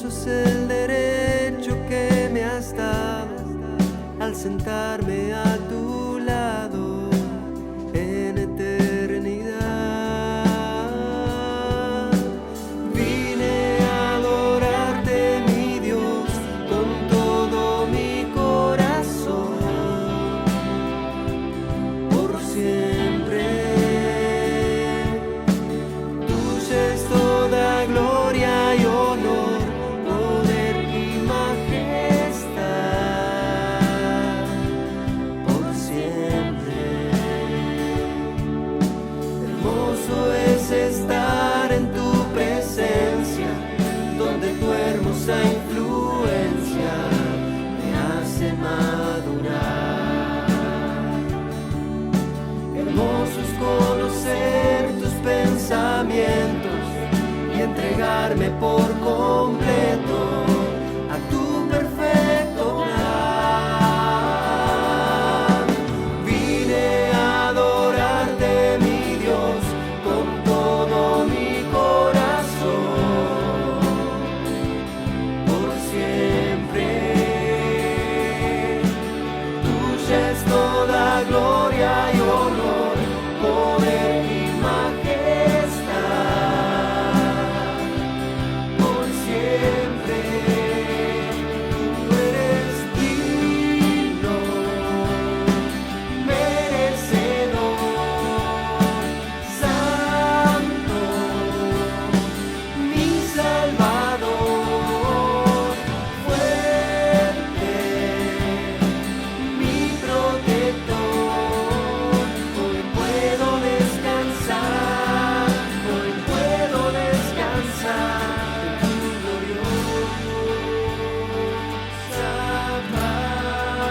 Es el derecho que me has dado al sentarme a tu lado en eternidad. Vine a adorarte, mi Dios, con todo mi corazón, por siempre. Tuya es toda gloria y honor, estar en tu presencia, donde tu hermosa influencia me hace madurar. Hermoso es conocer tus pensamientos y entregarme por completo a tu perfecto plan. Vine a adorarte, mi Dios, con todo mi corazón, por siempre. Tuya es toda gloria y honor, poder y majestad, por siempre. Tú eres digno, merecedor, mi Salvador, fuerte, mi protector. Hoy puedo descansar, hoy puedo descansar en tu gloriosa paz.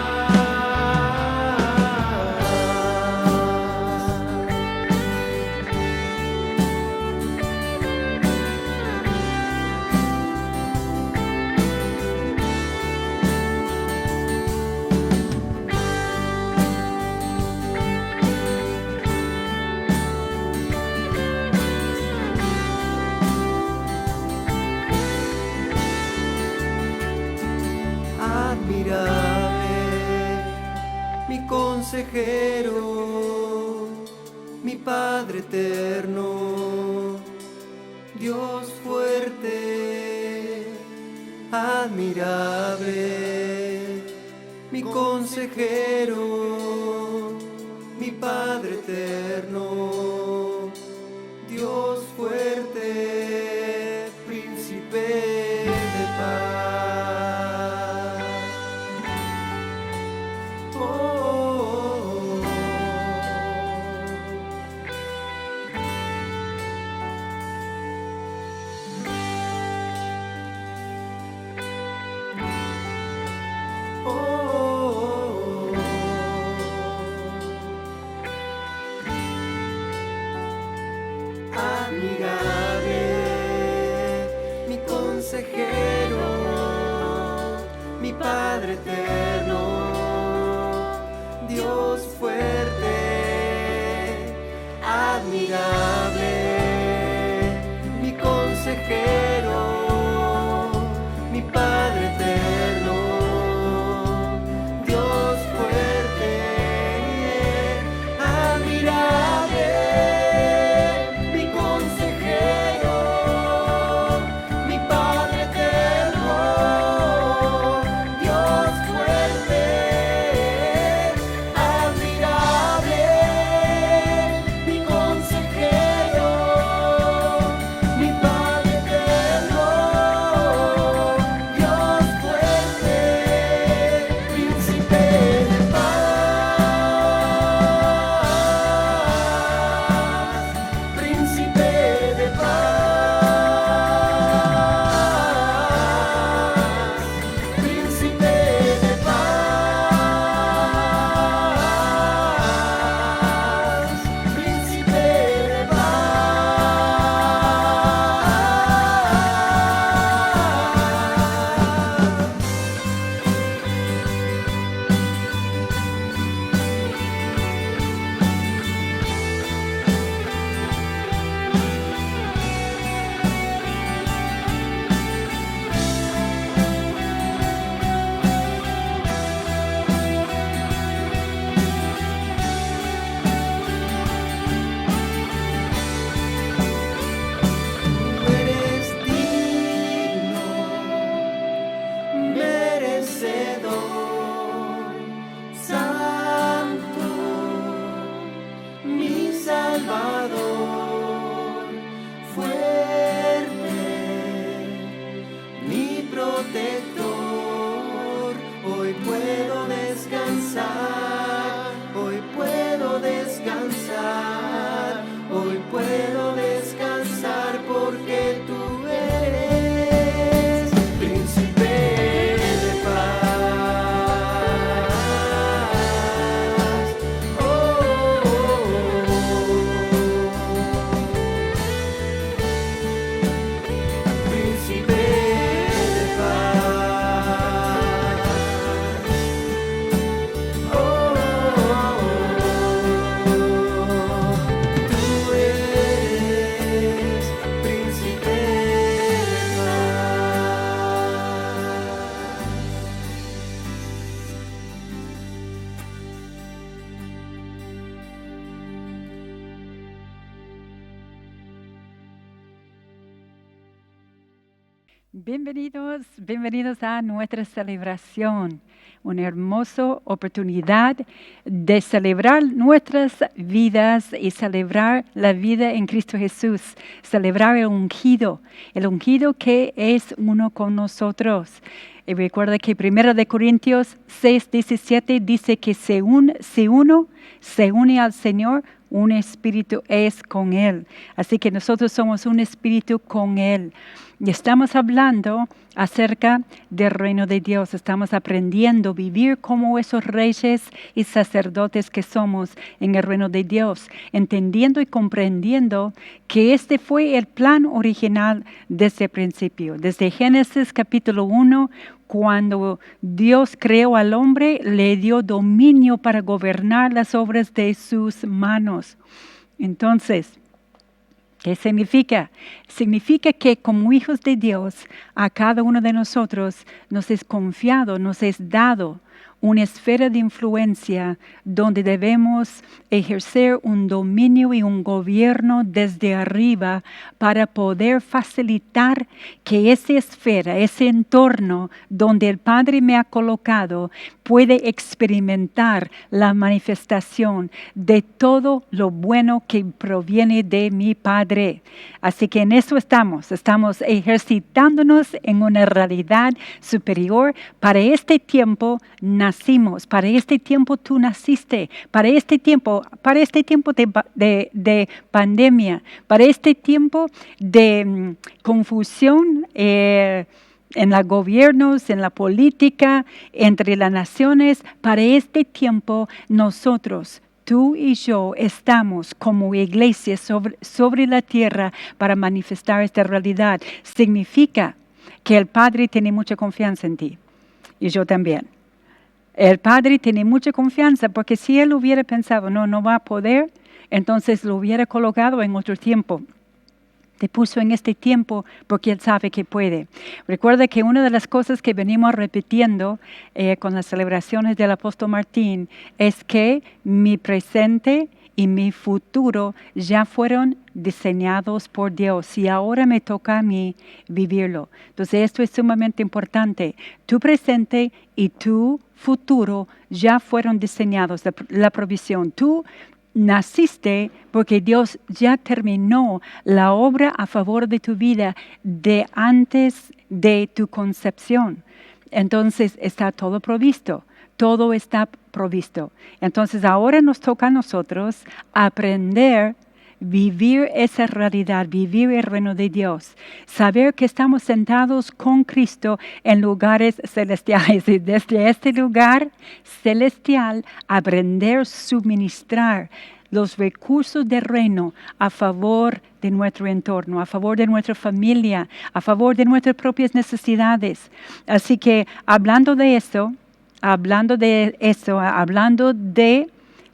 Admirable, mi consejero, mi Padre eterno, Dios fuerte. Admirable, mi consejero, mi Padre eterno, Dios fuerte, príncipe de paz. Admirable, mi consejero, mi Padre eterno, Dios fuerte. Admirable, mi consejero, protector. Hoy puedo descansar, hoy puedo descansar, hoy puedo descansar porque tú eres príncipe de paz. Oh, oh, oh. Príncipe de paz. Oh, oh, oh. Tú eres príncipe de Bienvenidos a nuestra celebración, una hermosa oportunidad de celebrar nuestras vidas y celebrar la vida en Cristo Jesús, celebrar el ungido que es uno con nosotros. Y recuerda que 1 Corintios 6:17 dice que si uno se une al Señor, un espíritu es con Él. Así que nosotros somos un espíritu con Él. Y estamos hablando acerca del reino de Dios. Estamos aprendiendo a vivir como esos reyes y sacerdotes que somos en el reino de Dios, entendiendo y comprendiendo que este fue el plan original desde el principio. Desde Génesis capítulo 1, cuando Dios creó al hombre, le dio dominio para gobernar las obras de sus manos. Entonces, ¿qué significa? Significa que como hijos de Dios, a cada uno de nosotros nos es confiado, nos es dado una esfera de influencia donde debemos ejercer un dominio y un gobierno desde arriba para poder facilitar que esa esfera, ese entorno donde el Padre me ha colocado, puede experimentar la manifestación de todo lo bueno que proviene de mi Padre. Así que en eso estamos ejercitándonos en una realidad superior. Para este tiempo nacimos, para este tiempo tú naciste, para este tiempo de pandemia, para este tiempo de confusión en los gobiernos, en la política, entre las naciones. Para este tiempo nosotros, tú y yo, estamos como iglesia sobre la tierra para manifestar esta realidad. Significa que el Padre tiene mucha confianza en ti y yo también. El Padre tiene mucha confianza porque si Él hubiera pensado, no va a poder, entonces lo hubiera colocado en otro tiempo. Te puso en este tiempo porque Él sabe que puede. Recuerda que una de las cosas que venimos repitiendo con las celebraciones del apóstol Martín es que mi presente y mi futuro ya fueron diseñados por Dios y ahora me toca a mí vivirlo. Entonces esto es sumamente importante. Tu presente y tu futuro ya fueron diseñados, la provisión. Tú naciste porque Dios ya terminó la obra a favor de tu vida de antes de tu concepción. Entonces está todo provisto. Todo está provisto. Entonces ahora nos toca a nosotros aprender vivir esa realidad, vivir el reino de Dios, saber que estamos sentados con Cristo en lugares celestiales y desde este lugar celestial aprender a suministrar los recursos del reino a favor de nuestro entorno, a favor de nuestra familia, a favor de nuestras propias necesidades. Así que hablando de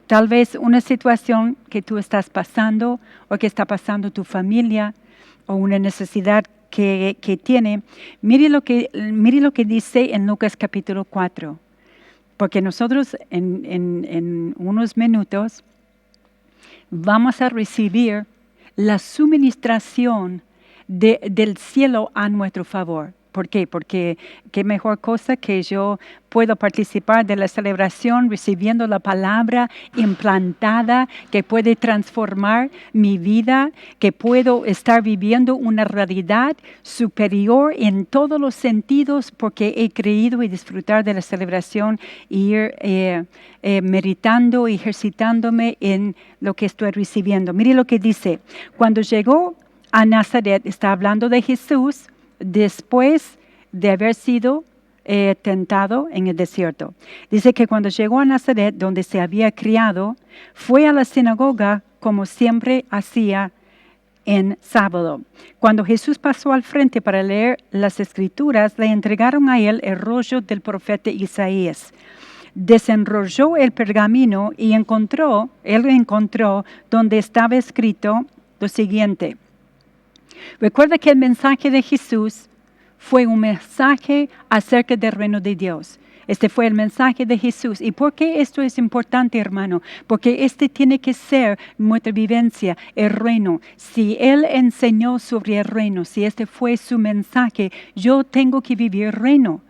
tal vez una situación que tú estás pasando o que está pasando tu familia o una necesidad que tiene, mire lo que dice en Lucas capítulo 4. Porque nosotros en unos minutos vamos a recibir la suministración del cielo a nuestro favor. ¿Por qué? Porque qué mejor cosa que yo puedo participar de la celebración recibiendo la palabra implantada que puede transformar mi vida, que puedo estar viviendo una realidad superior en todos los sentidos porque he creído y disfrutar de la celebración y ir meditando y ejercitándome en lo que estoy recibiendo. Mire lo que dice. Cuando llegó a Nazaret, está hablando de Jesús después de haber sido tentado en el desierto. Dice que cuando llegó a Nazaret, donde se había criado, fue a la sinagoga como siempre hacía en sábado. Cuando Jesús pasó al frente para leer las Escrituras, le entregaron a él el rollo del profeta Isaías. Desenrolló el pergamino y él encontró donde estaba escrito lo siguiente. Recuerda que el mensaje de Jesús fue un mensaje acerca del reino de Dios. Este fue el mensaje de Jesús. ¿Y por qué esto es importante, hermano? Porque este tiene que ser nuestra vivencia, el reino. Si Él enseñó sobre el reino, si este fue su mensaje, yo tengo que vivir el reino.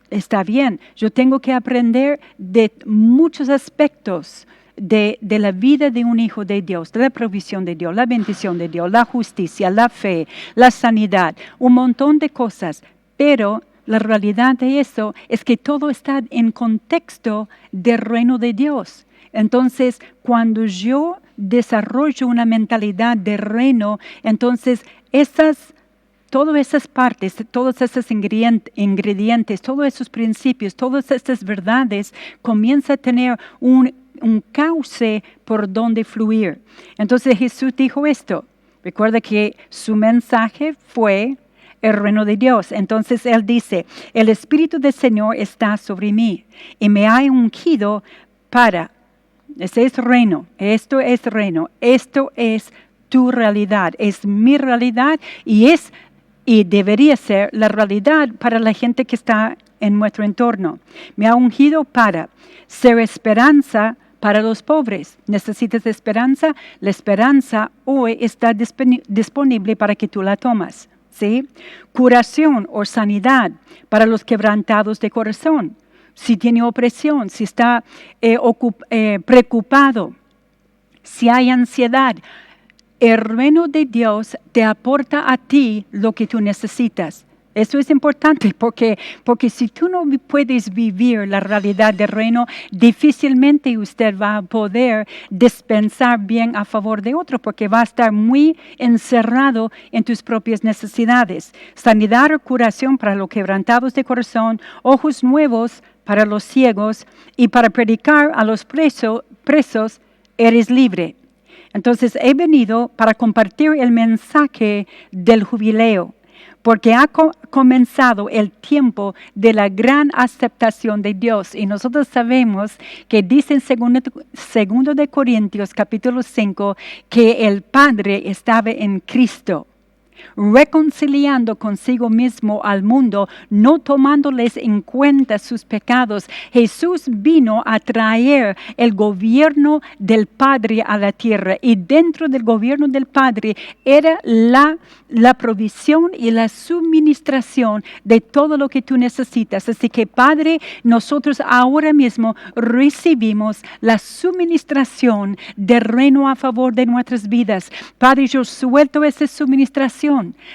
Está bien, yo tengo que aprender de muchos aspectos de la vida de un hijo de Dios, de la provisión de Dios, la bendición de Dios, la justicia, la fe, la sanidad, un montón de cosas, pero la realidad de eso es que todo está en contexto del reino de Dios. Entonces, cuando yo desarrollo una mentalidad de reino, entonces todas esas partes, todos esos ingredientes, todos esos principios, todas estas verdades comienzan a tener un cauce por donde fluir. Entonces Jesús dijo esto. Recuerda que su mensaje fue el reino de Dios. Entonces Él dice, el Espíritu del Señor está sobre mí y me ha ungido para, ese es reino, esto es reino, esto es tu realidad, es mi realidad y debería ser la realidad para la gente que está en nuestro entorno. Me ha ungido para ser esperanza para los pobres. ¿Necesitas esperanza? La esperanza hoy está disponible para que tú la tomas. ¿Sí? Curación o sanidad para los quebrantados de corazón. Si tiene opresión, si está preocupado, si hay ansiedad. El reino de Dios te aporta a ti lo que tú necesitas. Eso es importante porque si tú no puedes vivir la realidad del reino, difícilmente usted va a poder dispensar bien a favor de otro porque va a estar muy encerrado en tus propias necesidades. Sanidad o curación para los quebrantados de corazón, ojos nuevos para los ciegos y para predicar a los presos, eres libre. Entonces he venido para compartir el mensaje del jubileo. Porque ha comenzado el tiempo de la gran aceptación de Dios. Y nosotros sabemos que dice en 2 de Corintios capítulo 5 que el Padre estaba en Cristo, reconciliando consigo mismo al mundo, no tomándoles en cuenta sus pecados. Jesús vino a traer el gobierno del Padre a la tierra y dentro del gobierno del Padre era la provisión y la suministración de todo lo que tú necesitas. Así que Padre, nosotros ahora mismo recibimos la suministración del reino a favor de nuestras vidas. Padre, yo suelto esa suministración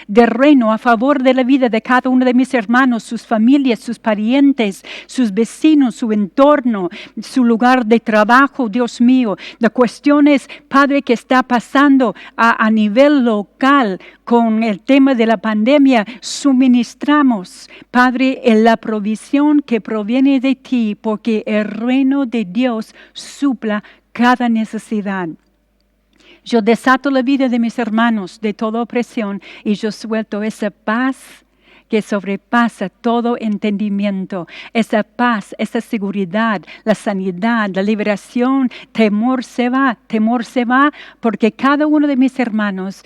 del reino a favor de la vida de cada uno de mis hermanos, sus familias, sus parientes, sus vecinos, su entorno, su lugar de trabajo. Dios mío, la cuestión es, Padre, que está pasando a nivel local con el tema de la pandemia. Suministramos, Padre, en la provisión que proviene de ti, porque el reino de Dios supla cada necesidad. Yo desato la vida de mis hermanos de toda opresión y yo suelto esa paz que sobrepasa todo entendimiento, esa paz, esa seguridad, la sanidad, la liberación. Temor se va porque cada uno de mis hermanos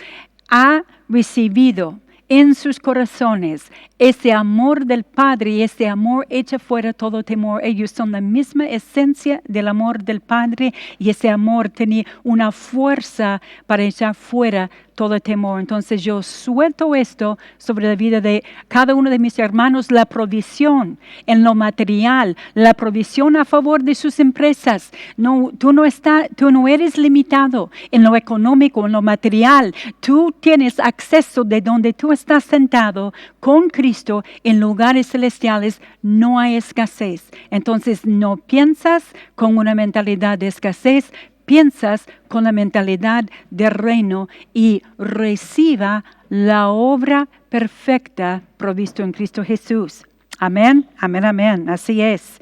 ha recibido en sus corazones ese amor del Padre y ese amor echa fuera todo temor. Ellos son la misma esencia del amor del Padre y ese amor tenía una fuerza para echar fuera todo temor. Entonces yo suelto esto sobre la vida de cada uno de mis hermanos, la provisión en lo material, la provisión a favor de sus empresas. No, tú no eres limitado en lo económico, en lo material. Tú tienes acceso de donde tú estás sentado con Cristo en lugares celestiales. No hay escasez. Entonces no piensas con una mentalidad de escasez, piensas con la mentalidad del reino y reciba la obra perfecta provisto en Cristo Jesús. Amén, amén, amén. Así es.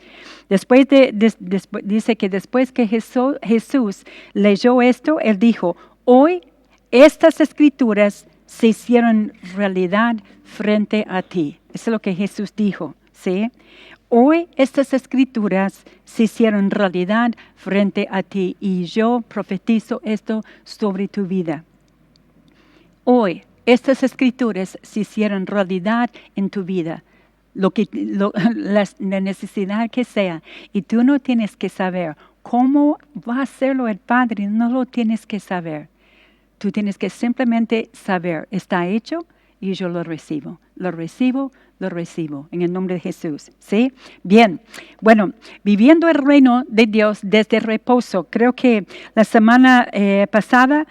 Dice que después que Jesús leyó esto, Él dijo, hoy estas escrituras se hicieron realidad frente a ti. Eso es lo que Jesús dijo, ¿sí? Hoy estas escrituras se hicieron realidad frente a ti y yo profetizo esto sobre tu vida. Hoy estas escrituras se hicieron realidad en tu vida. La necesidad que sea. Y tú no tienes que saber cómo va a hacerlo el Padre. No lo tienes que saber. Tú tienes que simplemente saber, está hecho y yo lo recibo. Lo recibo en el nombre de Jesús. ¿Sí? Bien. Bueno, viviendo el reino de Dios desde el reposo. Creo que la semana pasada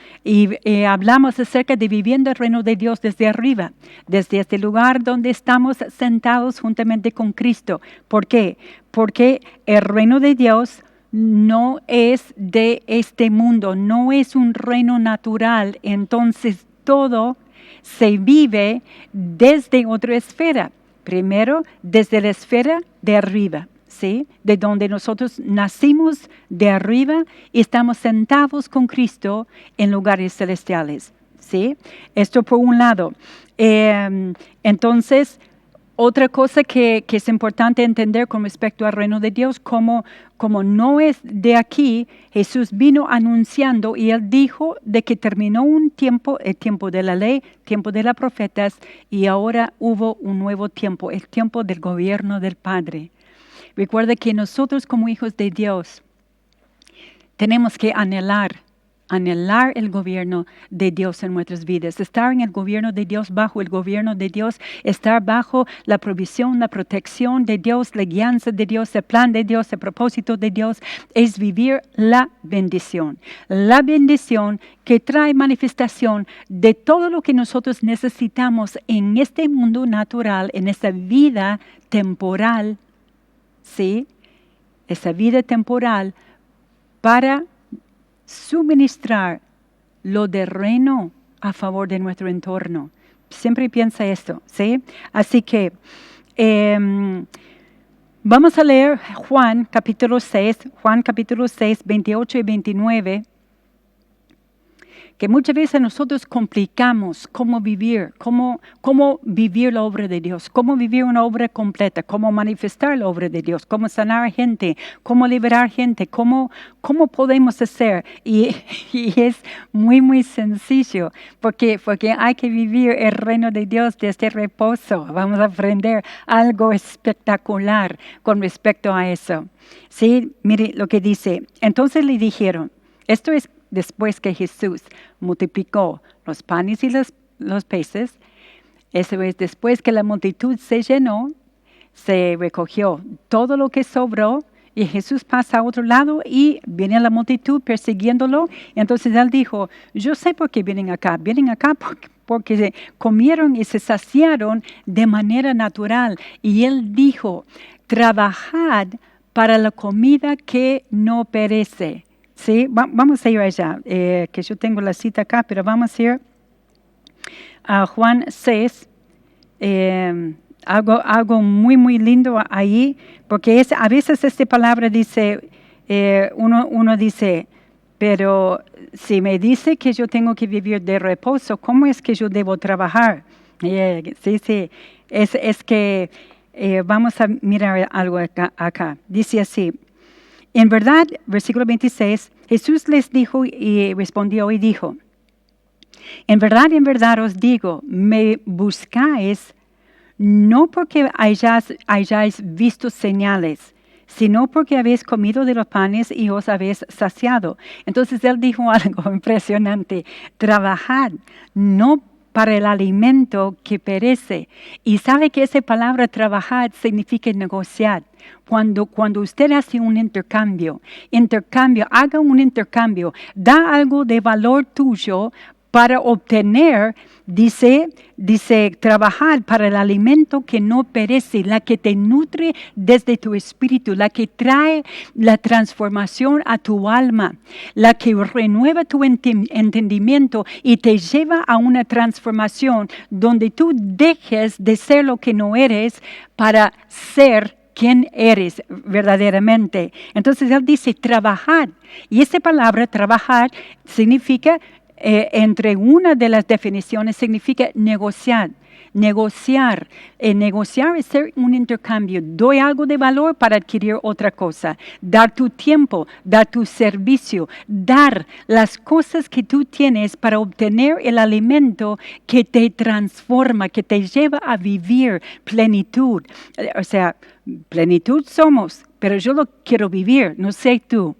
hablamos acerca de viviendo el reino de Dios desde arriba, desde este lugar donde estamos sentados juntamente con Cristo. ¿Por qué? Porque el reino de Dios no es de este mundo, no es un reino natural. Entonces todo se vive desde otra esfera. Primero, desde la esfera de arriba, ¿sí? De donde nosotros nacimos de arriba y estamos sentados con Cristo en lugares celestiales, ¿sí? Esto por un lado. Entonces, otra cosa que es importante entender con respecto al reino de Dios, como no es de aquí, Jesús vino anunciando y Él dijo de que terminó un tiempo, el tiempo de la ley, tiempo de los profetas, y ahora hubo un nuevo tiempo, el tiempo del gobierno del Padre. Recuerda que nosotros como hijos de Dios tenemos que anhelar el gobierno de Dios en nuestras vidas, estar en el gobierno de Dios, bajo el gobierno de Dios, estar bajo la provisión, la protección de Dios, la guianza de Dios, el plan de Dios, el propósito de Dios, es vivir la bendición que trae manifestación de todo lo que nosotros necesitamos en este mundo natural, en esta vida temporal, ¿sí? Esa vida temporal para suministrar lo del reino a favor de nuestro entorno. Siempre piensa esto, ¿sí? Así que vamos a leer Juan capítulo 6, 28 y 29, que muchas veces nosotros complicamos cómo vivir la obra de Dios, cómo vivir una obra completa, cómo manifestar la obra de Dios, cómo sanar gente, cómo liberar gente, cómo podemos hacer. Y es muy, muy sencillo, porque hay que vivir el reino de Dios desde el reposo. Vamos a aprender algo espectacular con respecto a eso. Sí, mire lo que dice. Entonces le dijeron, esto es después que Jesús multiplicó los panes y los peces, eso es después que la multitud se llenó, se recogió todo lo que sobró y Jesús pasa a otro lado y viene la multitud persiguiéndolo. Y entonces Él dijo, yo sé por qué vienen acá porque comieron y se saciaron de manera natural. Y Él dijo, trabajad para la comida que no perece. Sí, vamos a ir allá, que yo tengo la cita acá, pero vamos a ir a Juan 6, algo muy, muy lindo ahí, porque a veces esta palabra dice, uno dice, pero si me dice que yo tengo que vivir de reposo, ¿cómo es que yo debo trabajar? Sí, es que vamos a mirar algo acá. Dice así. En verdad, versículo 26, Jesús les dijo y respondió y dijo, en verdad os digo, me buscáis no porque hayáis visto señales, sino porque habéis comido de los panes y os habéis saciado. Entonces él dijo algo impresionante: trabajad, no para el alimento que perece. Y sabe que esa palabra trabajar significa negociar. Cuando usted hace un intercambio, haga un intercambio, da algo de valor tuyo para obtener, dice, trabajar para el alimento que no perece, la que te nutre desde tu espíritu, la que trae la transformación a tu alma, la que renueva tu entendimiento y te lleva a una transformación donde tú dejes de ser lo que no eres para ser quién eres verdaderamente. Entonces él dice trabajar, y esa palabra trabajar significa, entre una de las definiciones, significa negociar. Negociar es hacer un intercambio. Doy algo de valor para adquirir otra cosa. Dar tu tiempo, dar tu servicio, dar las cosas que tú tienes para obtener el alimento que te transforma, que te lleva a vivir plenitud. O sea, plenitud somos, pero yo lo quiero vivir, no sé tú.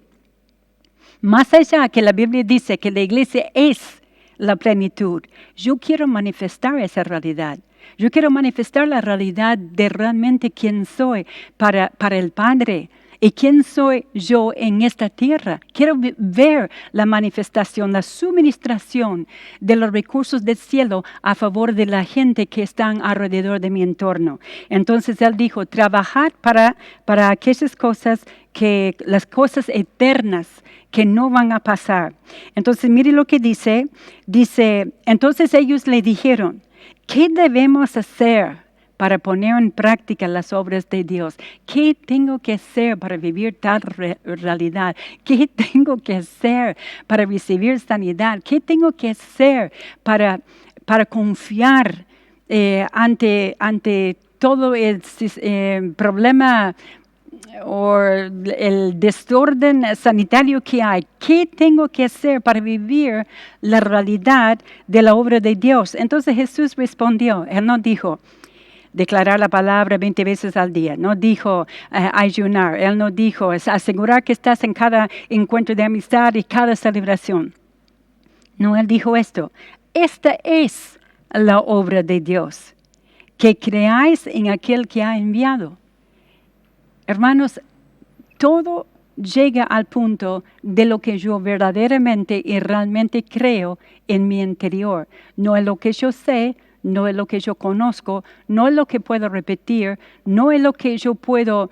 Más allá que la Biblia dice que la iglesia es la plenitud, yo quiero manifestar esa realidad. Yo quiero manifestar la realidad de realmente quién soy para el Padre y quién soy yo en esta tierra. Quiero ver la manifestación, la suministración de los recursos del cielo a favor de la gente que están alrededor de mi entorno. Entonces él dijo, trabajar para aquellas cosas las cosas eternas que no van a pasar. Entonces mire lo que dice, entonces ellos le dijeron, ¿qué debemos hacer para poner en práctica las obras de Dios? ¿Qué tengo que hacer para vivir tal realidad? ¿Qué tengo que hacer para recibir sanidad? ¿Qué tengo que hacer para confiar ante todo el problema o el desorden sanitario que hay? ¿Qué tengo que hacer para vivir la realidad de la obra de Dios? Entonces Jesús respondió, él no dijo declarar la palabra 20 veces al día, no dijo ayunar, él no dijo asegurar que estás en cada encuentro de amistad y cada celebración. No, él dijo esto: esta es la obra de Dios, que creáis en aquel que ha enviado. Hermanos, todo llega al punto de lo que yo verdaderamente y realmente creo en mi interior. No es lo que yo sé, no es lo que yo conozco, no es lo que puedo repetir, no es lo que yo puedo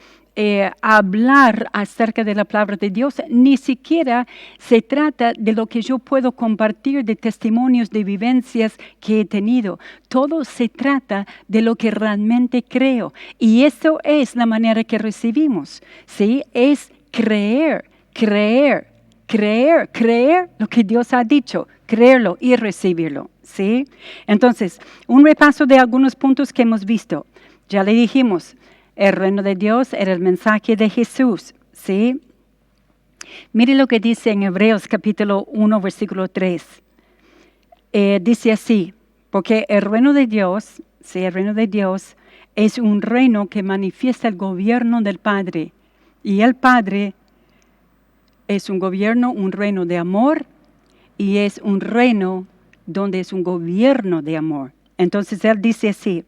hablar acerca de la palabra de Dios, ni siquiera se trata de lo que yo puedo compartir de testimonios, de vivencias que he tenido. Todo se trata de lo que realmente creo, y eso es la manera que recibimos, ¿sí? Es creer lo que Dios ha dicho, creerlo y recibirlo, ¿sí? Entonces, un repaso de algunos puntos que hemos visto. Ya le dijimos, el reino de Dios era el mensaje de Jesús, ¿sí? Mire lo que dice en Hebreos capítulo 1, versículo 3. Dice así, porque el reino de Dios, ¿sí? El reino de Dios es un reino que manifiesta el gobierno del Padre. Y el Padre es un gobierno, un reino de amor, y es un reino donde es un gobierno de amor. Entonces él dice así,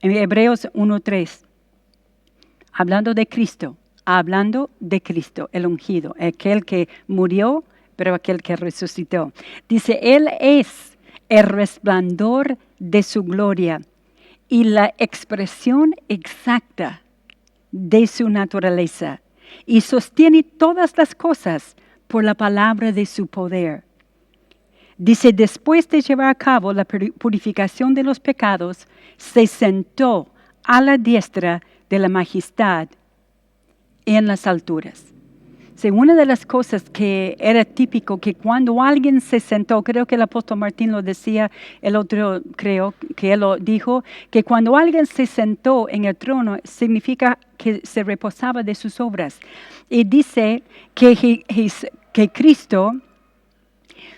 en Hebreos 1:3, hablando de Cristo, el ungido, aquel que murió, pero aquel que resucitó. Dice, Él es el resplandor de su gloria y la expresión exacta de su naturaleza, y sostiene todas las cosas por la palabra de su poder. Dice, después de llevar a cabo la purificación de los pecados, se sentó a la diestra de la majestad en las alturas. Una de las cosas que era típico, que cuando alguien se sentó, creo que el apóstol Martín lo decía, el otro creo que él lo dijo, que cuando alguien se sentó en el trono significa que se reposaba de sus obras. Y dice que Cristo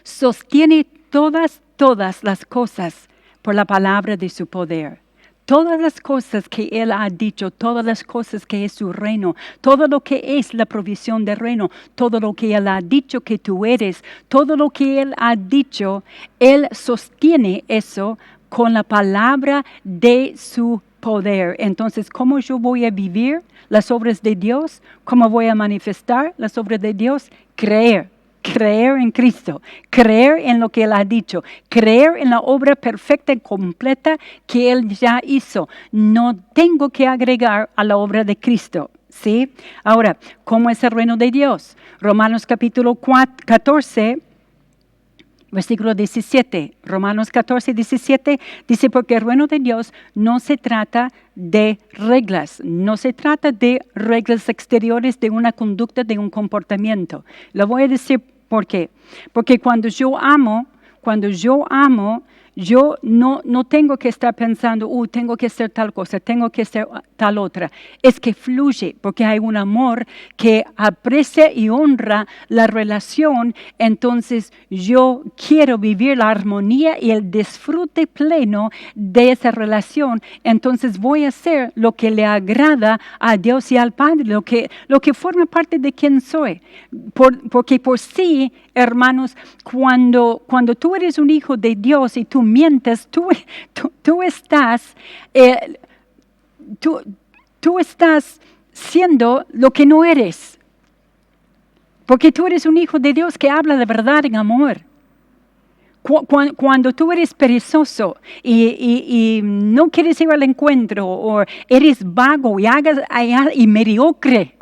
sostiene todas las cosas por la palabra de su poder. Todas las cosas que Él ha dicho, todas las cosas que es su reino, todo lo que es la provisión del reino, todo lo que Él ha dicho que tú eres, todo lo que Él ha dicho, Él sostiene eso con la palabra de su poder. Entonces, ¿cómo yo voy a vivir las obras de Dios? ¿Cómo voy a manifestar las obras de Dios? Creer en Cristo, creer en lo que Él ha dicho, creer en la obra perfecta y completa que Él ya hizo. No tengo que agregar a la obra de Cristo, ¿sí? Ahora, ¿cómo es el reino de Dios? Romanos capítulo 14, versículo 17. Romanos 14, 17 dice, porque el reino de Dios no se trata de reglas, no se trata de reglas exteriores de una conducta, de un comportamiento. Lo voy a decir por qué. Porque cuando yo amo, yo no tengo que estar pensando, tengo que hacer tal cosa, tengo que hacer tal otra. Es que fluye, porque hay un amor que aprecia y honra la relación. Entonces yo quiero vivir la armonía y el disfrute pleno de esa relación. Entonces voy a hacer lo que le agrada a Dios y al Padre, lo que forma parte de quien soy. Porque por sí, hermanos, cuando tú eres un hijo de Dios y tú mientes, tú estás siendo lo que no eres. Porque tú eres un hijo de Dios que habla de verdad en amor. Cuando tú eres perezoso y no quieres ir al encuentro, o eres vago y mediocre,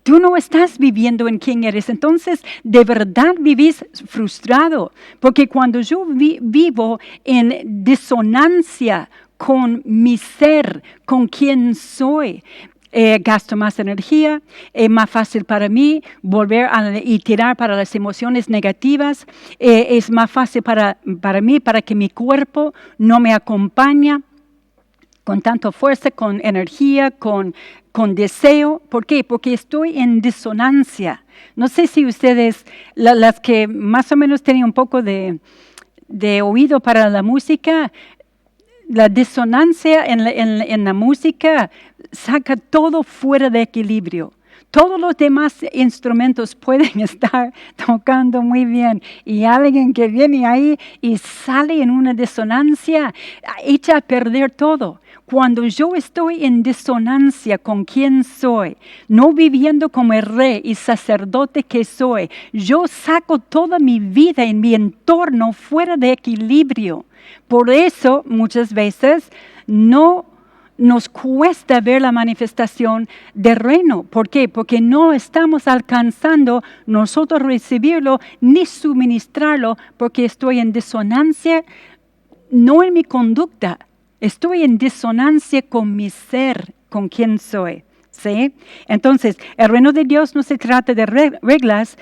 tú no estás viviendo en quién eres. Entonces, de verdad vivís frustrado. Porque cuando yo vivo en disonancia con mi ser, con quién soy, gasto más energía, es más fácil para mí volver y tirar para las emociones negativas. Es más fácil para mí, para que mi cuerpo no me acompañe con tanta fuerza, con energía, con deseo. ¿Por qué? Porque estoy en disonancia. No sé si ustedes, las que más o menos tienen un poco de oído para la música, la disonancia en la música saca todo fuera de equilibrio. Todos los demás instrumentos pueden estar tocando muy bien y alguien que viene ahí y sale en una disonancia, echa a perder todo. Cuando yo estoy en disonancia con quién soy, no viviendo como el rey y sacerdote que soy, yo saco toda mi vida en mi entorno fuera de equilibrio. Por eso muchas veces no nos cuesta ver la manifestación del reino. ¿Por qué? Porque no estamos alcanzando nosotros recibirlo ni suministrarlo, porque estoy en disonancia, no en mi conducta, estoy en disonancia con mi ser, con quién soy. ¿Sí? Entonces, el reino de Dios no se trata de reglas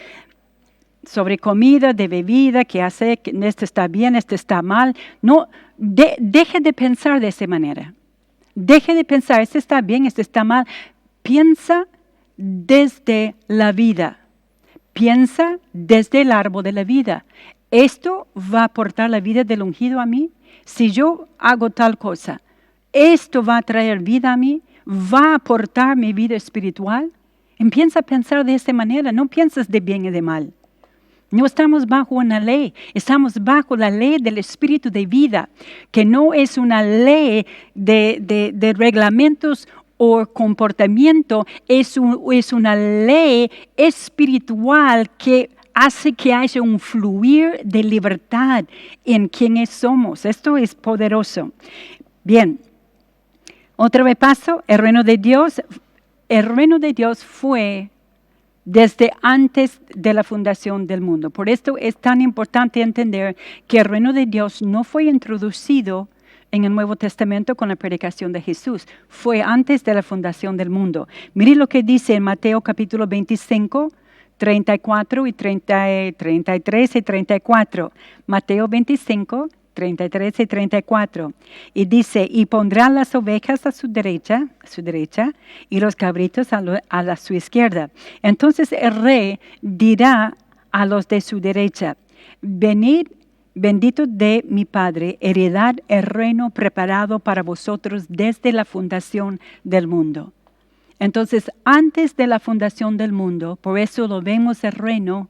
sobre comida, de bebida, que hace que esto está bien, esto está mal. No, deje de pensar de esa manera. Deje de pensar, esto está bien, esto está mal. Piensa desde la vida. Piensa desde el árbol de la vida. ¿Esto va a aportar la vida del ungido a mí? Si yo hago tal cosa, ¿esto va a traer vida a mí? ¿Va a aportar mi vida espiritual? Empieza a pensar de esta manera. No pienses de bien y de mal. No estamos bajo una ley, estamos bajo la ley del espíritu de vida, que no es una ley de reglamentos o comportamiento, es una ley espiritual que hace que haya un fluir de libertad en quienes somos. Esto es poderoso. Bien, otro paso, el reino de Dios fue desde antes de la fundación del mundo. Por esto es tan importante entender que el reino de Dios no fue introducido en el Nuevo Testamento con la predicación de Jesús. Fue antes de la fundación del mundo. Mire lo que dice en Mateo capítulo 25, 34 y 33 y 34. Mateo 25, 33 y 34. Y dice, y pondrán las ovejas a su derecha y los cabritos a su izquierda. Entonces el rey dirá a los de su derecha, venid bendito de mi Padre, heredad el reino preparado para vosotros desde la fundación del mundo. Entonces, antes de la fundación del mundo, por eso lo vemos el reino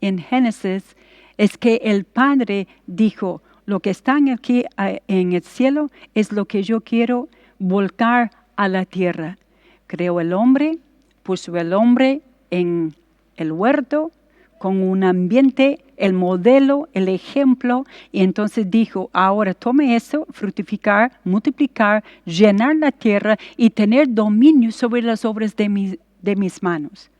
en Génesis, es que el Padre dijo, lo que está aquí en el cielo es lo que yo quiero volcar a la tierra. Creó el hombre, puso el hombre en el huerto, con un ambiente, el modelo, el ejemplo, y entonces dijo, ahora tome eso, fructificar, multiplicar, llenar la tierra y tener dominio sobre las obras de mis manos.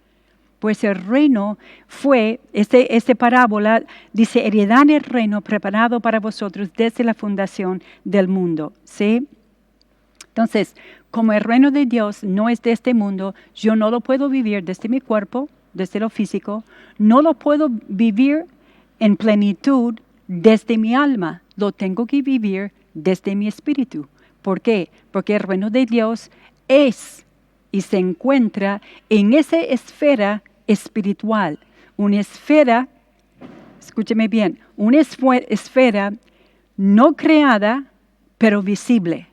Pues el reino fue, esta parábola dice, heredad el reino preparado para vosotros desde la fundación del mundo, ¿sí? Entonces, como el reino de Dios no es de este mundo, yo no lo puedo vivir desde mi cuerpo, desde lo físico, no lo puedo vivir en plenitud desde mi alma, lo tengo que vivir desde mi espíritu. ¿Por qué? Porque el reino de Dios es y se encuentra en esa esfera espiritual, una esfera, escúcheme bien, una esfera no creada, pero visible.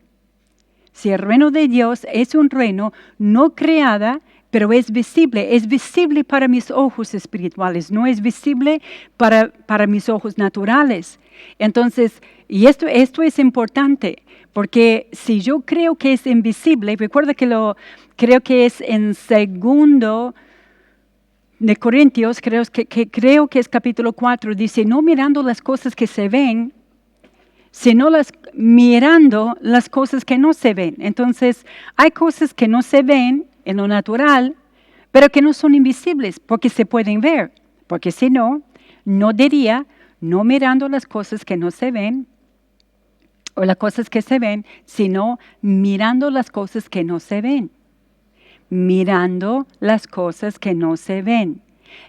Si el reino de Dios es un reino no creada, pero es visible para mis ojos espirituales, no es visible para mis ojos naturales. Entonces, y esto es importante, porque si yo creo que es invisible, recuerda que creo que es en 2 de Corintios, creo que es capítulo 4, dice, no mirando las cosas que se ven, sino mirando las cosas que no se ven. Entonces, hay cosas que no se ven en lo natural, pero que no son invisibles, porque se pueden ver. Porque si no, no diría, no mirando las cosas que no se ven, o las cosas que se ven, sino mirando las cosas que no se ven. Mirando las cosas que no se ven.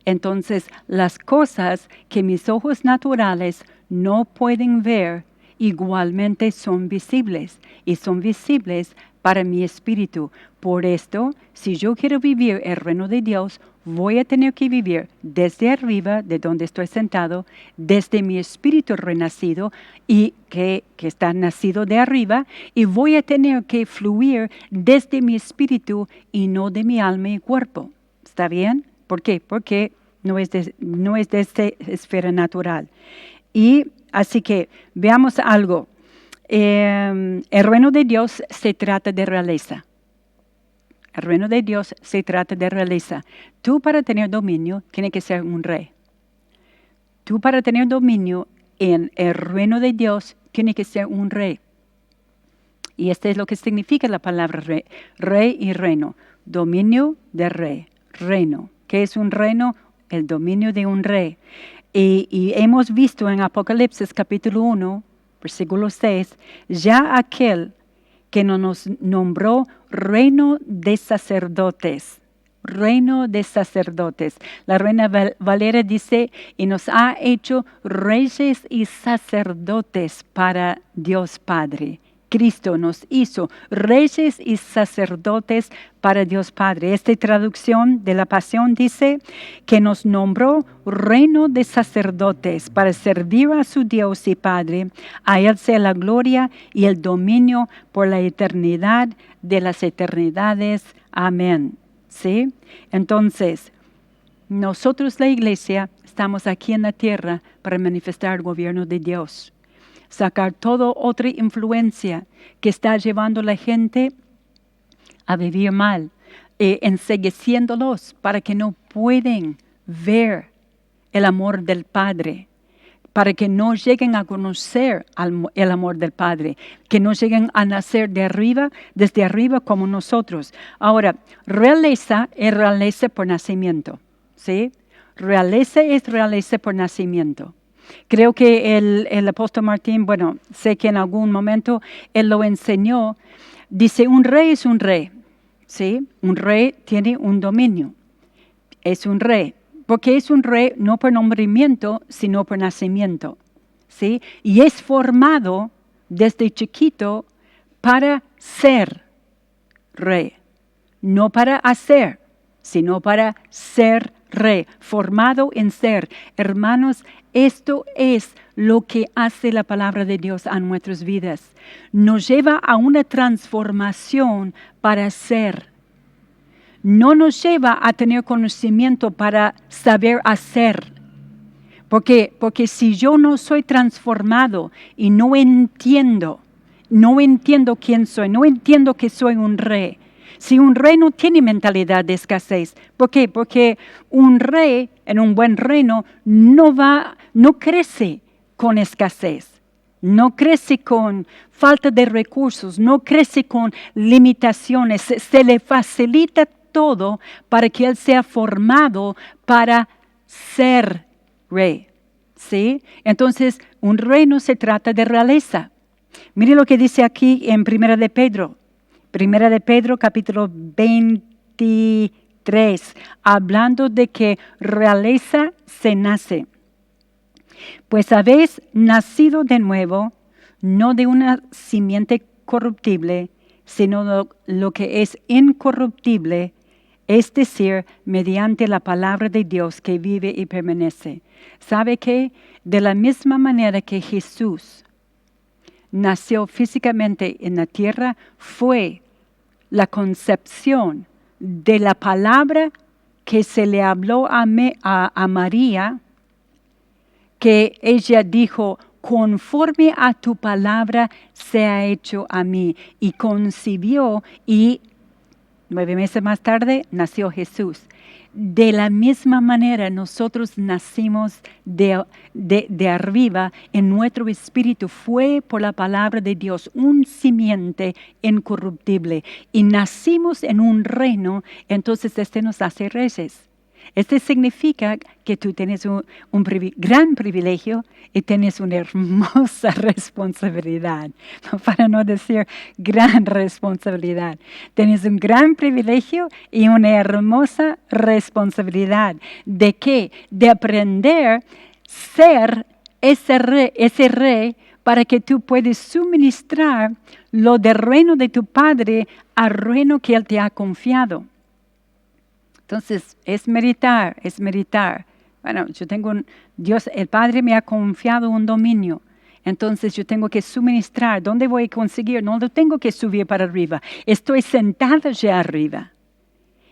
Entonces, las cosas que mis ojos naturales no pueden ver, igualmente son visibles, y son visibles para mi espíritu. Por esto, si yo quiero vivir el reino de Dios, voy a tener que vivir desde arriba, de donde estoy sentado, desde mi espíritu renacido, y que está nacido de arriba, y voy a tener que fluir desde mi espíritu y no de mi alma y cuerpo. ¿Está bien? ¿Por qué? Porque no es de esta esfera natural. Y así que veamos algo. El reino de Dios se trata de realeza. El reino de Dios se trata de realeza. Tú para tener dominio tienes que ser un rey. Tú para tener dominio en el reino de Dios tienes que ser un rey. Y esto es lo que significa la palabra rey, rey y reino. Dominio de rey, reino. ¿Qué es un reino? El dominio de un rey. Y hemos visto en Apocalipsis capítulo 1, versículo 6, ya aquel que nos nombró reino de sacerdotes. Reino de sacerdotes. La Reina Valera dice, y nos ha hecho reyes y sacerdotes para Dios Padre. Cristo nos hizo reyes y sacerdotes para Dios Padre. Esta traducción de la Pasión dice que nos nombró reino de sacerdotes para servir a su Dios y Padre. A Él sea la gloria y el dominio por la eternidad de las eternidades. Amén. ¿Sí? Entonces, nosotros la iglesia estamos aquí en la tierra para manifestar el gobierno de Dios. Sacar toda otra influencia que está llevando a la gente a vivir mal, encegueciéndolos para que no pueden ver el amor del Padre, para que no lleguen a conocer el amor del Padre, que no lleguen a nacer desde arriba como nosotros. Ahora, realeza es realeza por nacimiento, ¿sí? Realeza es realeza por nacimiento. Creo que el apóstol Martín, bueno, sé que en algún momento él lo enseñó, dice, un rey es un rey, ¿sí? Un rey tiene un dominio, es un rey, porque es un rey no por nombramiento, sino por nacimiento, ¿sí? Y es formado desde chiquito para ser rey, no para hacer, sino para ser rey, formado en ser. Hermanos, esto es lo que hace la palabra de Dios a nuestras vidas. Nos lleva a una transformación para ser. No nos lleva a tener conocimiento para saber hacer. Porque si yo no soy transformado y no entiendo quién soy, no entiendo que soy un rey. Si un rey no tiene mentalidad de escasez, ¿por qué? Porque un rey en un buen reino no crece con escasez, no crece con falta de recursos, no crece con limitaciones, se le facilita todo para que él sea formado para ser rey. ¿Sí? Entonces, un reino se trata de realeza. Mire lo que dice aquí en Primera de Pedro. Primera de Pedro, capítulo 23, hablando de que realeza se nace. Pues habéis nacido de nuevo, no de una simiente corruptible, sino lo que es incorruptible, es decir, mediante la palabra de Dios que vive y permanece. ¿Sabe qué? De la misma manera que Jesús nació físicamente en la tierra, fue la concepción de la palabra que se le habló a María, que ella dijo, conforme a tu palabra sea hecho a mí. Y concibió y 9 meses más tarde nació Jesús. De la misma manera nosotros nacimos de arriba en nuestro espíritu. Fue por la palabra de Dios un simiente incorruptible. Y nacimos en un reino, entonces nos hace reyes. Este significa que tú tienes un gran privilegio y tienes una hermosa responsabilidad, para no decir gran responsabilidad. Tienes un gran privilegio y una hermosa responsabilidad. ¿De qué? De aprender a ser ese rey para que tú puedas suministrar lo del reino de tu Padre al reino que Él te ha confiado. Entonces, es meditar. Bueno, Dios, el Padre me ha confiado un dominio. Entonces, yo tengo que suministrar. ¿Dónde voy a conseguir? No lo tengo que subir para arriba. Estoy sentada ya arriba.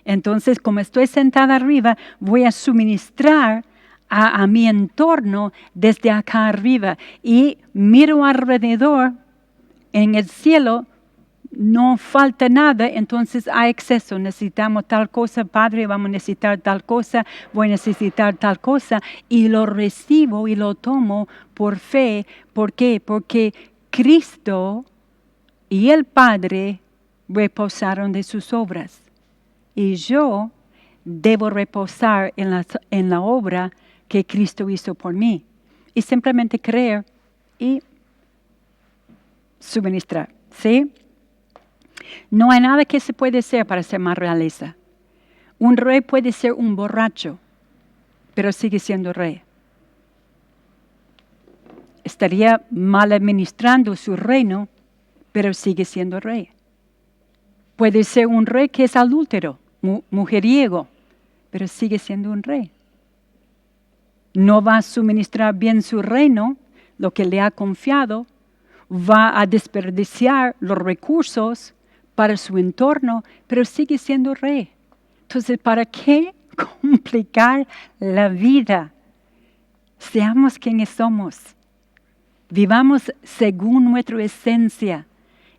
Entonces, como estoy sentada arriba, voy a suministrar a mi entorno desde acá arriba. Y miro alrededor, en el cielo, no falta nada, entonces hay exceso. Necesitamos tal cosa, Padre, vamos a necesitar tal cosa, voy a necesitar tal cosa, y lo recibo y lo tomo por fe. ¿Por qué? Porque Cristo y el Padre reposaron de sus obras. Y yo debo reposar en la obra que Cristo hizo por mí. Y simplemente creer y suministrar. ¿Sí? No hay nada que se puede hacer para ser más realeza. Un rey puede ser un borracho, pero sigue siendo rey. Estaría mal administrando su reino, pero sigue siendo rey. Puede ser un rey que es adúltero, mujeriego, pero sigue siendo un rey. No va a suministrar bien su reino, lo que le ha confiado, va a desperdiciar los recursos para su entorno, pero sigue siendo rey. Entonces, ¿para qué complicar la vida? Seamos quienes somos. Vivamos según nuestra esencia.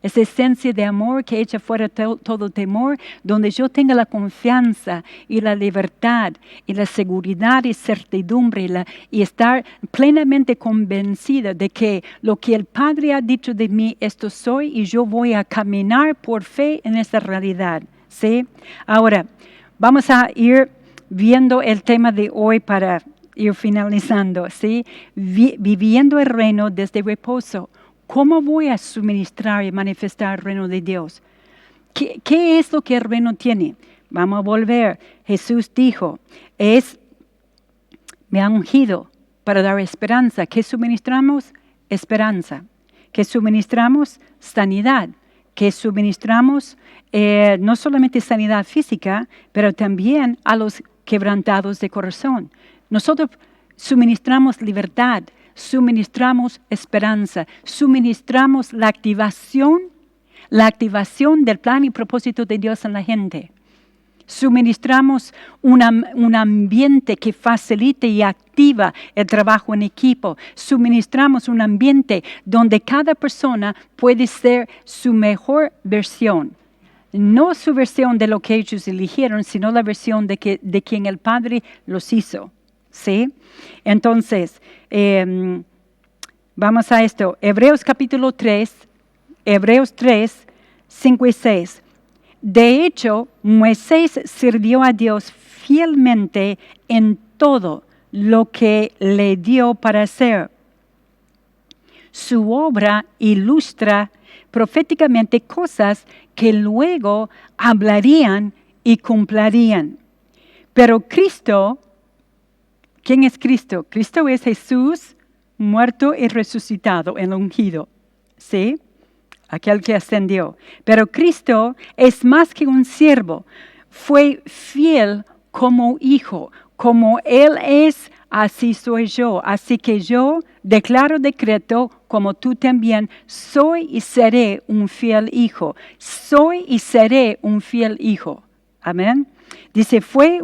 Esa esencia de amor que echa fuera todo temor, donde yo tenga la confianza y la libertad y la seguridad y certidumbre y estar plenamente convencida de que lo que el Padre ha dicho de mí, esto soy, y yo voy a caminar por fe en esa realidad. ¿Sí? Ahora, vamos a ir viendo el tema de hoy para ir finalizando. ¿Sí? Viviendo el reino desde reposo. ¿Cómo voy a suministrar y manifestar el reino de Dios? ¿Qué es lo que el reino tiene? Vamos a volver. Jesús dijo, me ha ungido para dar esperanza. ¿Qué suministramos? Esperanza. ¿Qué suministramos? Sanidad. ¿Qué suministramos? No solamente sanidad física, pero también a los quebrantados de corazón. Nosotros suministramos libertad. suministramos esperanza, suministramos la activación del plan y propósito de Dios en la gente. Suministramos un ambiente que facilite y activa el trabajo en equipo. Suministramos un ambiente donde cada persona puede ser su mejor versión. No su versión de lo que ellos eligieron, sino la versión de quien el Padre los hizo. ¿Sí? Entonces, vamos a esto. Hebreos capítulo 3, Hebreos 3, 5 y 6. De hecho, Moisés sirvió a Dios fielmente en todo lo que le dio para hacer. Su obra ilustra proféticamente cosas que luego hablarían y cumplirían. Pero Cristo, ¿quién es Cristo? Cristo es Jesús muerto y resucitado, el ungido, ¿sí? Aquel que ascendió. Pero Cristo es más que un siervo. Fue fiel como hijo. Como Él es, así soy yo. Así que yo decreto, como tú también, soy y seré un fiel hijo. Soy y seré un fiel hijo. Amén. Dice, fue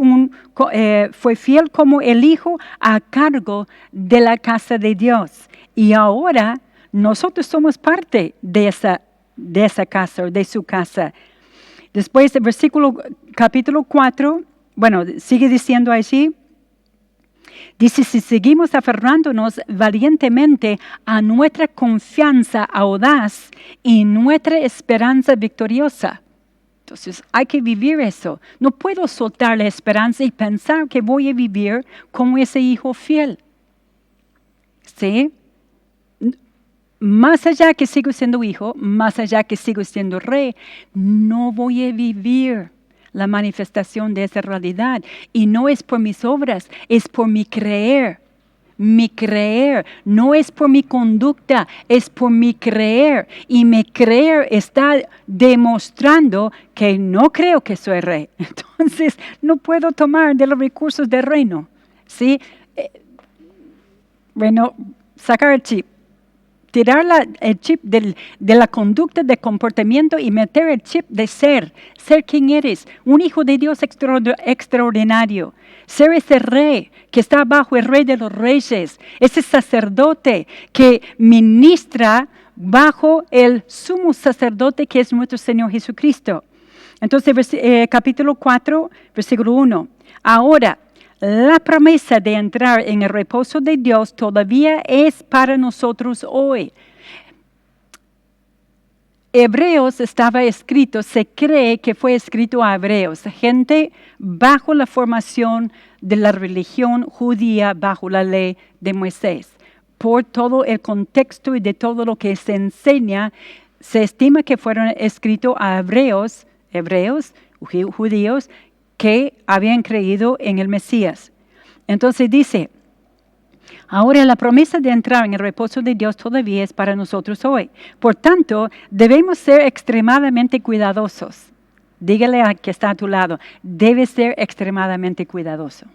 fiel como el hijo a cargo de la casa de Dios. Y ahora nosotros somos parte de esa casa, de su casa. Después del capítulo 4, sigue diciendo allí, dice, si seguimos aferrándonos valientemente a nuestra confianza audaz y nuestra esperanza victoriosa. Entonces hay que vivir eso. No puedo soltar la esperanza y pensar que voy a vivir como ese hijo fiel. ¿Sí? Más allá que sigo siendo hijo, más allá que sigo siendo rey, no voy a vivir la manifestación de esa realidad. Y no es por mis obras, es por mi creer. Mi creer, no es por mi conducta, es por mi creer. Y mi creer está demostrando que no creo que soy rey. Entonces, no puedo tomar de los recursos del reino. ¿Sí? Sacar el chip. Tirar el chip de la conducta, de comportamiento y meter el chip de ser quien eres, un hijo de Dios extraordinario, ser ese rey que está bajo el rey de los reyes, ese sacerdote que ministra bajo el sumo sacerdote que es nuestro Señor Jesucristo. Entonces, capítulo 4, versículo 1. Ahora, la promesa de entrar en el reposo de Dios todavía es para nosotros hoy. Hebreos estaba escrito, se cree que fue escrito a hebreos, gente bajo la formación de la religión judía, bajo la ley de Moisés. Por todo el contexto y de todo lo que se enseña, se estima que fueron escritos a hebreos, judíos, que habían creído en el Mesías. Entonces dice, ahora la promesa de entrar en el reposo de Dios todavía es para nosotros hoy. Por tanto, debemos ser extremadamente cuidadosos. Dígale a que está a tu lado, debe ser extremadamente cuidadoso.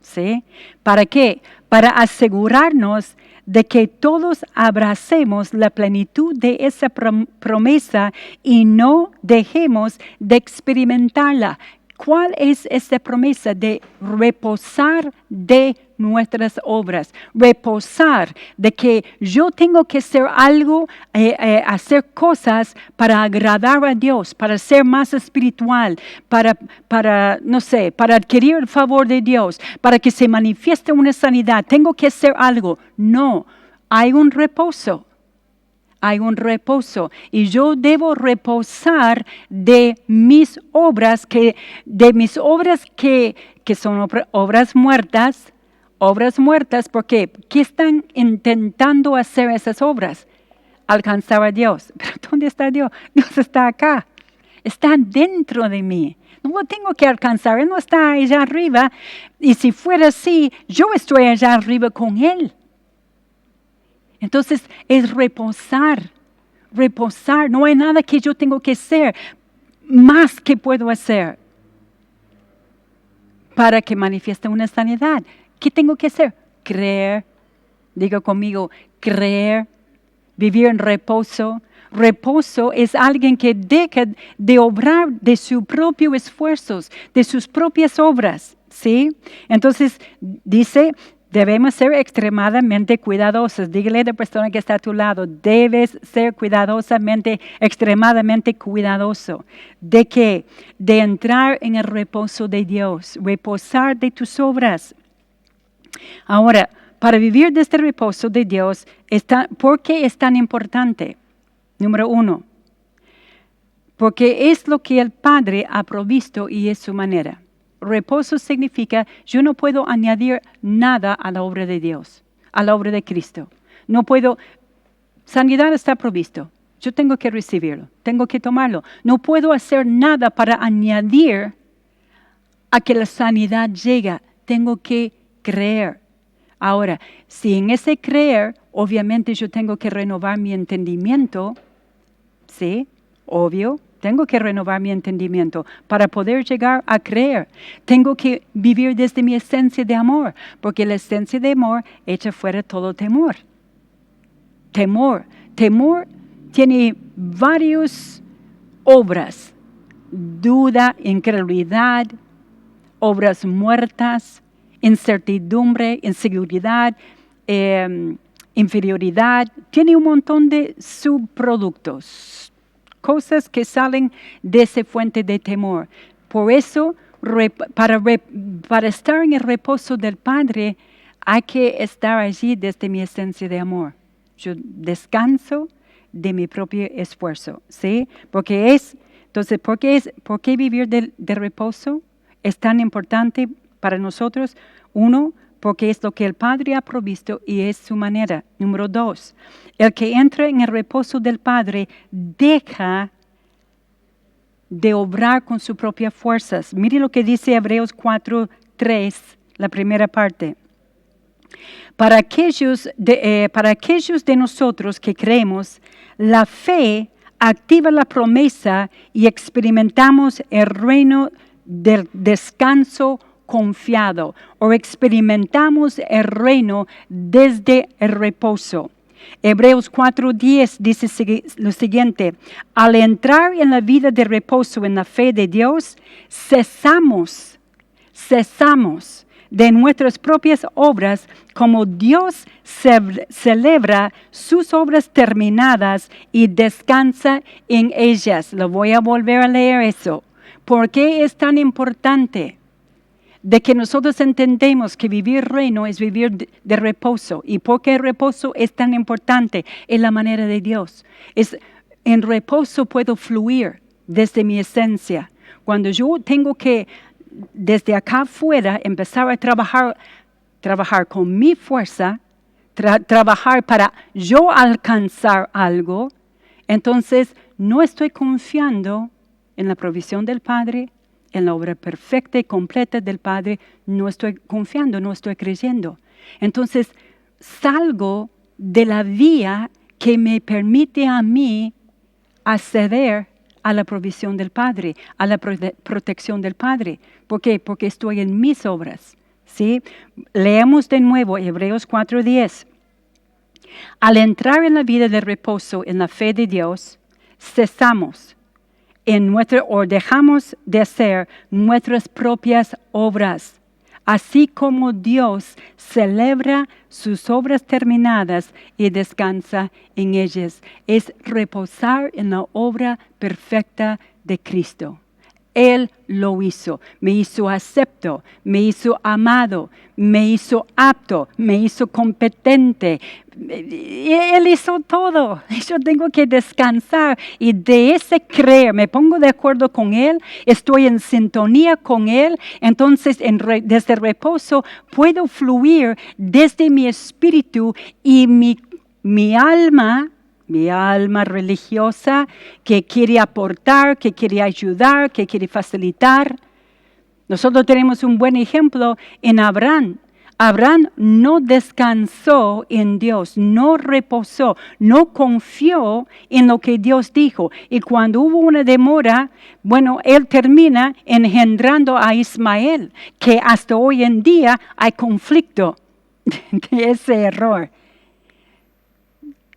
¿Sí? ¿Para qué? Para asegurarnos de que todos abracemos la plenitud de esa promesa y no dejemos de experimentarla. ¿Cuál es esa promesa de reposar de nuestras obras? Reposar de que yo tengo que hacer algo, hacer cosas para agradar a Dios, para ser más espiritual, para adquirir el favor de Dios, para que se manifieste una sanidad. Tengo que hacer algo. No, hay un reposo. Hay un reposo y yo debo reposar de mis obras que son obras muertas. Obras muertas, ¿por qué? ¿Qué están intentando hacer esas obras? Alcanzar a Dios. ¿Pero dónde está Dios? Dios está acá. Está dentro de mí. No lo tengo que alcanzar. Él no está allá arriba. Y si fuera así, yo estoy allá arriba con Él. Entonces es reposar, no hay nada que yo tengo que hacer, más que puedo hacer para que manifieste una sanidad. ¿Qué tengo que hacer? Creer Diga conmigo, creer, vivir en reposo. Reposo es alguien que deja de obrar de sus propios esfuerzos, de sus propias obras, ¿sí? Entonces, dice, debemos ser extremadamente cuidadosos. Dígale a la persona que está a tu lado, debes ser extremadamente cuidadoso. ¿De qué? De entrar en el reposo de Dios, reposar de tus obras. Ahora, para vivir de este reposo de Dios, ¿por qué es tan importante? Número 1, porque es lo que el Padre ha provisto y es su manera. Reposo significa, yo no puedo añadir nada a la obra de Dios, a la obra de Cristo. No puedo, sanidad está provisto, yo tengo que recibirlo, tengo que tomarlo. No puedo hacer nada para añadir a que la sanidad llegue, tengo que creer. Ahora, si en ese creer, obviamente yo tengo que renovar mi entendimiento, ¿sí? Obvio, tengo que renovar mi entendimiento para poder llegar a creer. Tengo que vivir desde mi esencia de amor, porque la esencia de amor echa fuera todo temor. Temor tiene varias obras: duda, incredulidad, obras muertas, incertidumbre, inseguridad, inferioridad. Tiene un montón de subproductos, cosas que salen de esa fuente de temor. Por eso, para estar en el reposo del Padre, hay que estar allí desde mi esencia de amor. Yo descanso de mi propio esfuerzo, ¿sí? Entonces, ¿por qué vivir de reposo es tan importante para nosotros? 1, porque es lo que el Padre ha provisto y es su manera. Número 2, el que entra en el reposo del Padre deja de obrar con sus propias fuerzas. Mire lo que dice Hebreos 4:3, la primera parte. Para aquellos de nosotros que creemos, la fe activa la promesa y experimentamos el reino del descanso confiado, o experimentamos el reino desde el reposo. Hebreos 4:10 dice lo siguiente: al entrar en la vida de reposo en la fe de Dios, cesamos de nuestras propias obras, como Dios celebra sus obras terminadas y descansa en ellas. Lo voy a volver a leer eso. ¿Por qué es tan importante de que nosotros entendemos que vivir reino es vivir de reposo? ¿Y por qué el reposo es tan importante? Es la manera de Dios. En reposo puedo fluir desde mi esencia. Cuando yo tengo que, desde acá afuera, empezar a trabajar con mi fuerza, trabajar para yo alcanzar algo, entonces no estoy confiando en la provisión del Padre, en la obra perfecta y completa del Padre. No estoy confiando, no estoy creyendo. Entonces salgo de la vía que me permite a mí acceder a la provisión del Padre, a la protección del Padre. ¿Por qué? Porque estoy en mis obras, ¿sí? Leemos de nuevo Hebreos 4:10. Al entrar en la vida de reposo en la fe de Dios, cesamos o dejamos de hacer nuestras propias obras, así como Dios celebra sus obras terminadas y descansa en ellas. Es reposar en la obra perfecta de Cristo. Él lo hizo, me hizo acepto, me hizo amado, me hizo apto, me hizo competente. Él hizo todo. Yo tengo que descansar y de ese creer me pongo de acuerdo con Él, estoy en sintonía con Él. Entonces desde el reposo puedo fluir desde mi espíritu y mi alma religiosa, que quiere aportar, que quiere ayudar, que quiere facilitar. Nosotros tenemos un buen ejemplo en Abraham. Abraham no descansó en Dios, no reposó, no confió en lo que Dios dijo. Y cuando hubo una demora, él termina engendrando a Ismael, que hasta hoy en día hay conflicto de ese error.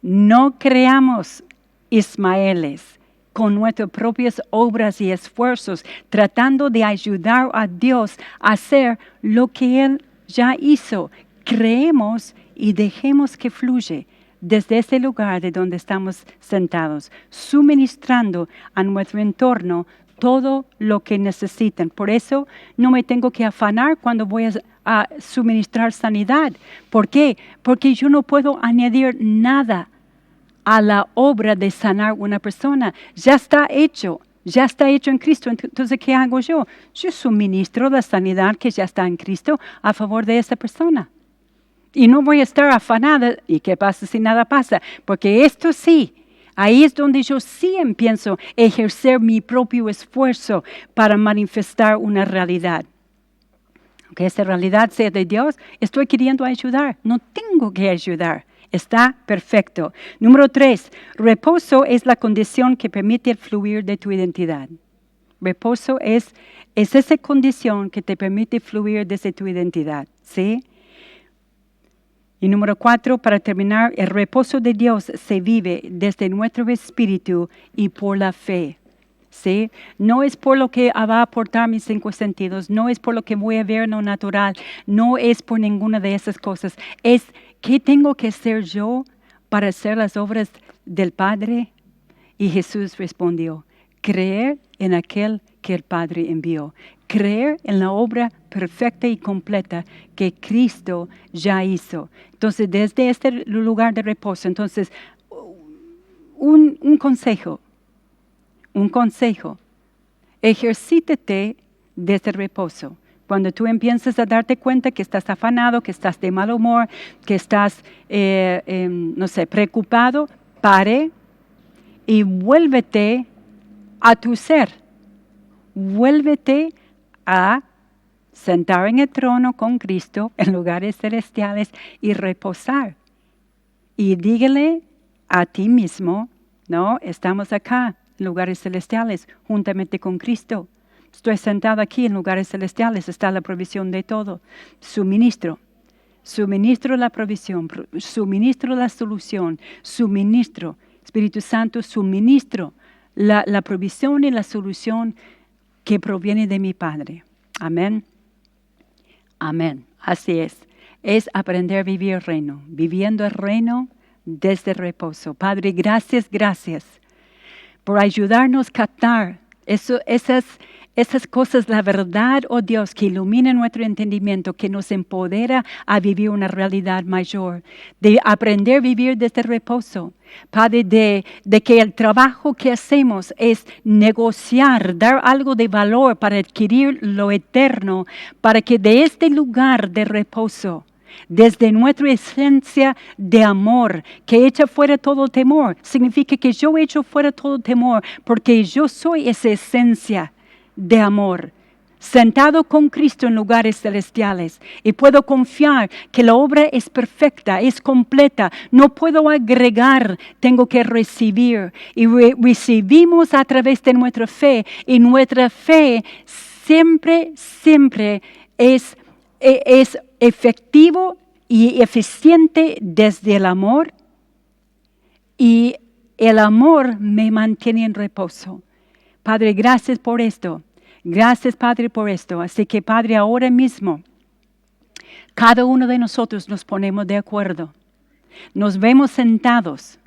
No creamos Ismaeles con nuestras propias obras y esfuerzos, tratando de ayudar a Dios a hacer lo que Él ya hizo. Creemos y dejemos que fluya desde ese lugar de donde estamos sentados, suministrando a nuestro entorno todo lo que necesitan. Por eso no me tengo que afanar cuando voy a suministrar sanidad. ¿Por qué? Porque yo no puedo añadir nada a la obra de sanar una persona. Ya está hecho en Cristo. Entonces, ¿qué hago yo? Yo suministro la sanidad que ya está en Cristo a favor de esa persona. Y no voy a estar afanada, ¿y qué pasa si nada pasa? Porque esto sí, ahí es donde yo sí empiezo a ejercer mi propio esfuerzo para manifestar una realidad. Aunque esa realidad sea de Dios, estoy queriendo ayudar, no tengo que ayudar. Está perfecto. Número 3, reposo es la condición que permite el fluir de tu identidad. Reposo es esa condición que te permite fluir desde tu identidad, ¿sí? Y número 4, para terminar, el reposo de Dios se vive desde nuestro espíritu y por la fe. ¿Sí? No es por lo que va a aportar mis 5 sentidos, no es por lo que voy a ver en lo natural, no es por ninguna de esas cosas. Es ¿qué tengo que hacer yo para hacer las obras del Padre? Y Jesús respondió, creer en aquel que el Padre envió. Creer en la obra perfecta y completa que Cristo ya hizo. Entonces, desde este lugar de reposo, entonces, un consejo, ejercítate desde el reposo. Cuando tú empiezas a darte cuenta que estás afanado, que estás de mal humor, que estás, preocupado, pare y vuélvete a tu ser. Vuélvete a sentar en el trono con Cristo en lugares celestiales y reposar. Y dígale a ti mismo, no, estamos acá en lugares celestiales juntamente con Cristo. Estoy sentado aquí en lugares celestiales, está la provisión de todo. Suministro la provisión, suministro la solución, suministro, Espíritu Santo, suministro la provisión y la solución que proviene de mi Padre. Amén. Amén. Así es. Es aprender a vivir el reino, viviendo el reino desde el reposo. Padre, gracias por ayudarnos a captar esas cosas, la verdad, oh Dios, que ilumina nuestro entendimiento, que nos empodera a vivir una realidad mayor, de aprender a vivir desde el reposo. Padre, de que el trabajo que hacemos es negociar, dar algo de valor para adquirir lo eterno, para que de este lugar de reposo, desde nuestra esencia de amor, que echa fuera todo temor, significa que yo echo fuera todo temor, porque yo soy esa esencia de amor, sentado con Cristo en lugares celestiales, y puedo confiar que la obra es perfecta, es completa, no puedo agregar, tengo que recibir, y recibimos a través de nuestra fe, y nuestra fe siempre es efectivo y eficiente desde el amor, y el amor me mantiene en reposo. Padre, gracias por esto. Gracias, Padre, por esto. Así que, Padre, ahora mismo, cada uno de nosotros nos ponemos de acuerdo. Nos vemos sentados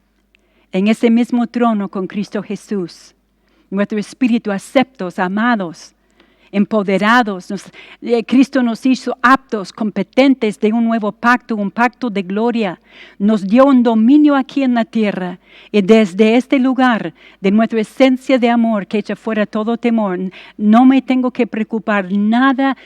en ese mismo trono con Cristo Jesús. Nuestro espíritu aceptos, amados, empoderados. Cristo nos hizo aptos, competentes de un nuevo pacto, un pacto de gloria. Nos dio un dominio aquí en la tierra. Y desde este lugar de nuestra esencia de amor que echa fuera todo temor, no me tengo que preocupar. Nada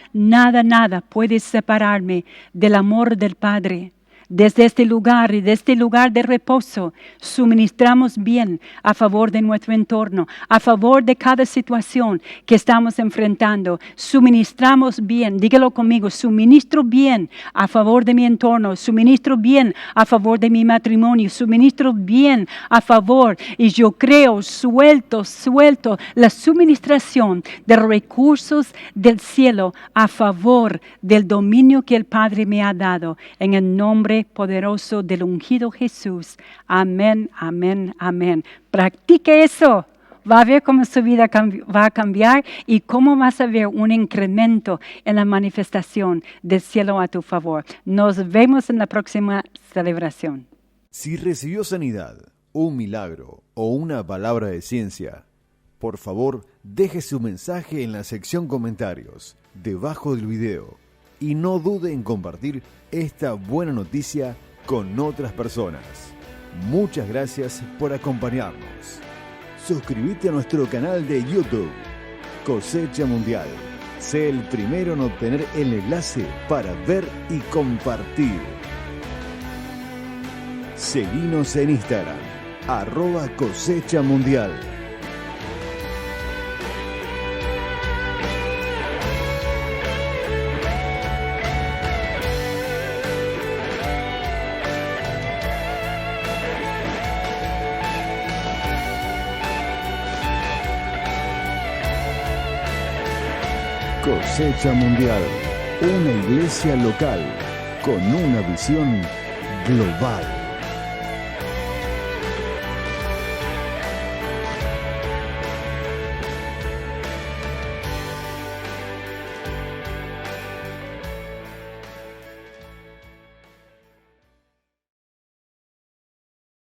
puede separarme del amor del Padre. Desde este lugar y de este lugar de reposo, suministramos bien a favor de nuestro entorno, a favor de cada situación que estamos enfrentando. Suministramos bien, dígalo conmigo, suministro bien a favor de mi entorno, suministro bien a favor de mi matrimonio, suministro bien a favor, y yo creo, suelto la suministración de recursos del cielo a favor del dominio que el Padre me ha dado, en el nombre nombre poderoso del ungido Jesús. Amén, amén, amén. Practique eso. Va a ver cómo su vida va a cambiar y cómo vas a ver un incremento en la manifestación del cielo a tu favor. Nos vemos en la próxima celebración. Si recibió sanidad, un milagro o una palabra de ciencia, por favor, deje su mensaje en la sección comentarios, debajo del video. Y no dude en compartir esta buena noticia con otras personas. Muchas gracias por acompañarnos. Suscríbete a nuestro canal de YouTube, Cosecha Mundial. Sé el primero en obtener el enlace para ver y compartir. Seguinos en Instagram, @Cosecha Mundial. Cosecha Mundial, una iglesia local con una visión global.